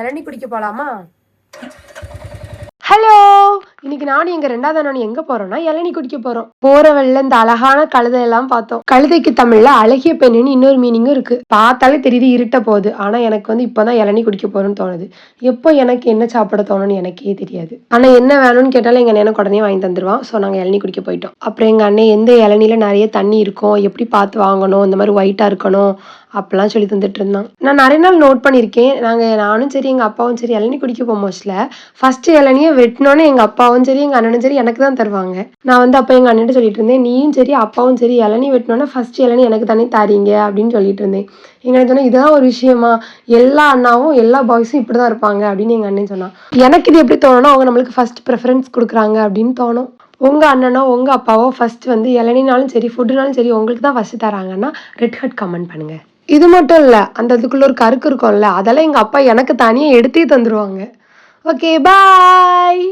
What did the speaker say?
இளநீ குடிக்க போலாமா? ஹலோ, இன்னைக்கு நானும் எங்க 2வது அண்ணனும் எங்க போறோம்னா இளநீ குடிக்க போறோம். போற வழியில இந்த அழகான கழுதை எல்லாம் பார்த்தோம். கழுதைக்கு தமிழ்ல அழகிய பெண்ணுன்னு இன்னொரு மீனிங்கும் இருக்கு. பார்த்தாலே தெரியுது இருட்ட போகுது. ஆனா எனக்கு வந்து இப்பதான் இளநீ குடிக்க போறோம்னு தோணுது. எப்போ எனக்கு என்ன சாப்பிட தோணும்னு எனக்கே தெரியாது. ஆனா என்ன வேணும்னு கேட்டாலும் எங்க அண்ணன் உடனே வாங்கி தந்துருவான். ஸோ நாங்க இளநீ குடிக்க போயிட்டோம். அப்புறம் எங்க அண்ணன் எந்த இளநீல நிறைய தண்ணி இருக்கும், எப்படி பார்த்து வாங்கணும், இந்த மாதிரி ஒயிட்டா இருக்கணும் அப்படிலாம் சொல்லி தந்துட்டு இருந்தான். நான் நிறைய நாள் நோட் பண்ணியிருக்கேன். நானும் சரி எங்க அப்பாவும் சரி இளநீ குடிக்க போகும்போதுல ஃபர்ஸ்ட் இளநியை வெட்டினோன்னே எங்க அப்பாவும் சரி எங்க அண்ணனும் சரி எனக்கு தான் தருவாங்க. நான் வந்து அப்போ எங்க அண்ணன்ட்ட சொல்லிட்டு இருந்தேன், நீயும் சரி அப்பாவும் சரி இளநீ வெட்டினோன்னா ஃபர்ஸ்ட் இளநீ எனக்கு தானே தாரீங்க அப்படின்னு சொல்லிட்டு இருந்தேன். எங்க அண்ணன் சொன்னா இதெல்லாம் ஒரு விஷயமா, எல்லா அண்ணாவும் எல்லா பாய்ஸும் இப்படிதான் இருப்பாங்க அப்படின்னு எங்க அண்ணன் சொன்னான். எனக்கு இது எப்படி தோணும்னா அவங்க நம்மளுக்கு ஃபர்ஸ்ட் ப்ரிஃபரன்ஸ் கொடுக்குறாங்க அப்படின்னு தோணும். உங்க அண்ணனோ உங்க அப்பாவோ ஃபர்ஸ்ட் வந்து இளநினாலும் சரி ஃபுட்டுனாலும் சரி உங்களுக்கு தான் ஃபர்ஸ்ட் தராங்கன்னா ரெட் ஹார்ட் கமெண்ட் பண்ணுங்க. இது மட்டும் இல்ல, அந்த இதுக்குள்ள ஒரு கருக்கு இருக்கும்ல, அதெல்லாம் எங்க அப்பா எனக்கு தனியா எடுத்தே தந்துருவாங்க. ஓகே, பாய்.